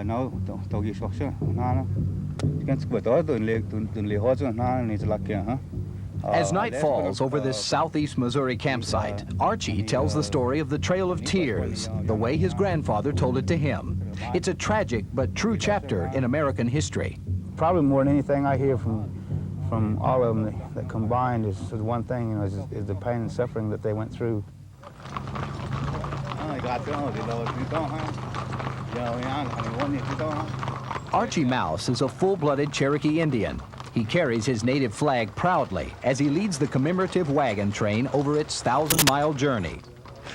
nó tàu ghi sọc chứ nó cái bữa đó tuần lễ hoa chứ nó này là kia hả. As night falls over this southeast Missouri campsite, Archie tells the story of the Trail of Tears, the way his grandfather told it to him. It's a tragic but true chapter in American history. Probably more than anything I hear from all of them that combined is one thing, is the pain and suffering that they went through. Archie Mouse is a full-blooded Cherokee Indian. He carries his native flag proudly as he leads the commemorative wagon train over its 1,000-mile journey.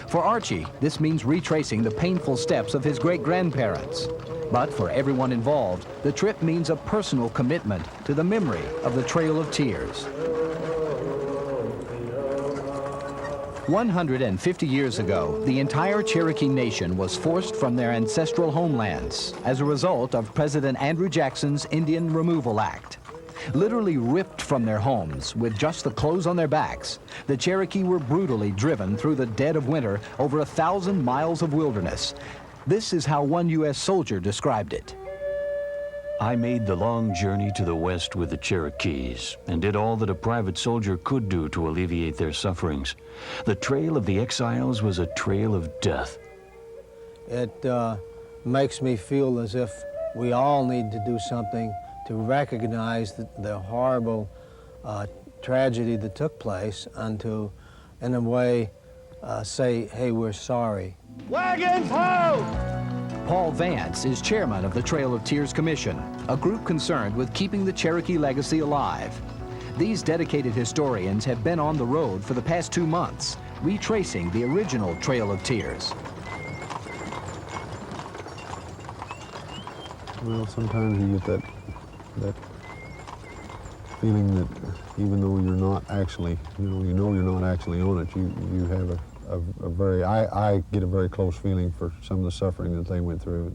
For Archie, this means retracing the painful steps of his great-grandparents. But for everyone involved, the trip means a personal commitment to the memory of the Trail of Tears. 150 years ago, the entire Cherokee Nation was forced from their ancestral homelands as a result of President Andrew Jackson's Indian Removal Act. Literally ripped from their homes with just the clothes on their backs, the Cherokee were brutally driven through the dead of winter over 1,000 miles of wilderness. This is how one U.S. soldier described it. I made the long journey to the west with the Cherokees and did all that a private soldier could do to alleviate their sufferings. The trail of the exiles was a trail of death. It makes me feel as if we all need to do something to recognize the horrible tragedy that took place and to, in a way, say, hey, we're sorry. Wagons ho! Paul Vance is chairman of the Trail of Tears Commission, a group concerned with keeping the Cherokee legacy alive. These dedicated historians have been on the road for the past 2 months, retracing the original Trail of Tears. Well, sometimes you get that feeling that even though you're not actually, you know you're not actually on it, you have a very, I get a very close feeling for some of the suffering that they went through.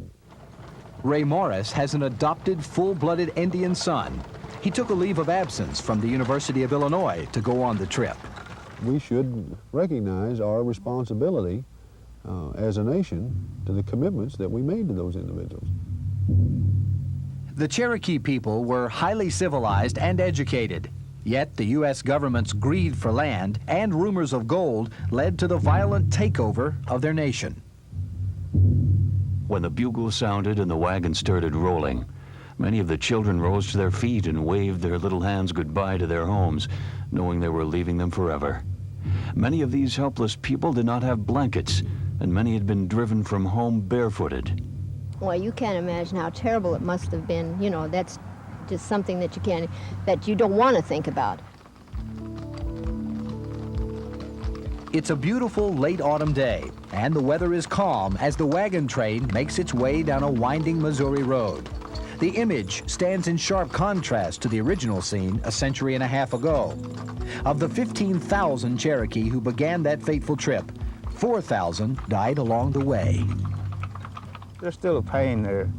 Ray Morris has an adopted full-blooded Indian son. He took a leave of absence from the University of Illinois to go on the trip. We should recognize our responsibility as a nation to the commitments that we made to those individuals. The Cherokee people were highly civilized and educated. Yet the U.S. government's greed for land and rumors of gold led to the violent takeover of their nation. When the bugle sounded and the wagon started rolling, many of the children rose to their feet and waved their little hands goodbye to their homes, knowing they were leaving them forever. Many of these helpless people did not have blankets, and many had been driven from home barefooted. Well, you can't imagine how terrible it must have been. You know, that's just something that you don't want to think about. It's a beautiful late autumn day, and the weather is calm as the wagon train makes its way down a winding Missouri road. The image stands in sharp contrast to the original scene a century and a half ago. Of the 15,000 Cherokee who began that fateful trip, 4,000 died along the way. There's still a pain there,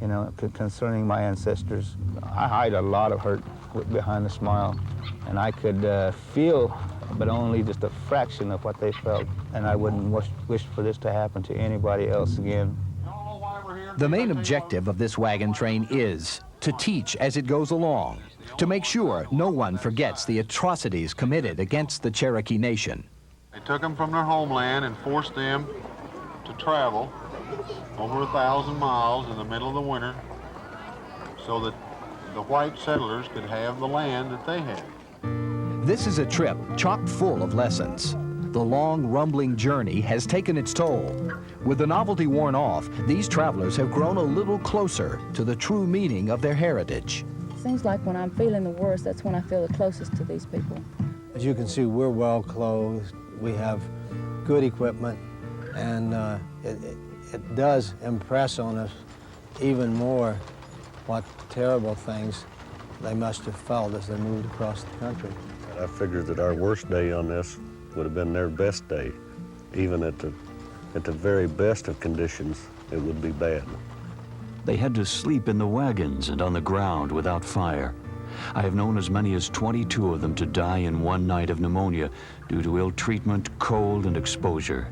you know, concerning my ancestors. I hide a lot of hurt behind a smile, and I could feel, but only just a fraction of what they felt, and I wouldn't wish for this to happen to anybody else again. The main objective of this wagon train is to teach as it goes along, to make sure no one forgets the atrocities committed against the Cherokee Nation. They took them from their homeland and forced them to travel over 1,000 miles in the middle of the winter so that the white settlers could have the land that they had. This is a trip chock full of lessons. The long, rumbling journey has taken its toll. With the novelty worn off, these travelers have grown a little closer to the true meaning of their heritage. Seems like when I'm feeling the worst, that's when I feel the closest to these people. As you can see, we're well clothed, we have good equipment, and it does impress on us even more what terrible things they must have felt as they moved across the country. I figured that our worst day on this would have been their best day. Even at the very best of conditions, it would be bad. They had to sleep in the wagons and on the ground without fire. I have known as many as 22 of them to die in one night of pneumonia due to ill treatment, cold, and exposure.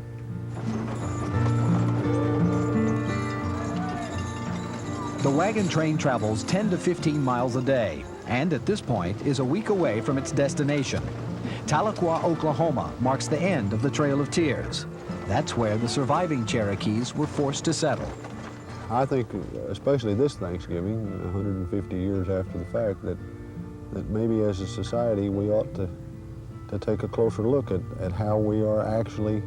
The wagon train travels 10 to 15 miles a day, and at this point is a week away from its destination. Tahlequah, Oklahoma marks the end of the Trail of Tears. That's where the surviving Cherokees were forced to settle. I think, especially this Thanksgiving, 150 years after the fact, that maybe as a society we ought to take a closer look at how we are actually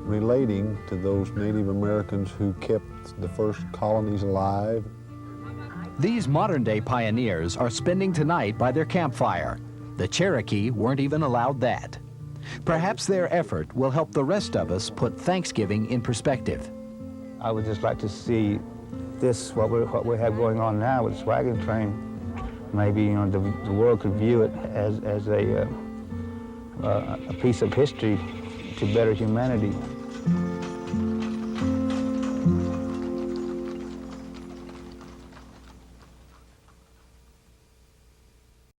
relating to those Native Americans who kept the first colonies alive. These modern-day pioneers are spending tonight by their campfire. The Cherokee weren't even allowed that. Perhaps their effort will help the rest of us put Thanksgiving in perspective. I would just like to see this, what we have going on now with this wagon train. Maybe, you know, the world could view it as a piece of history to better humanity.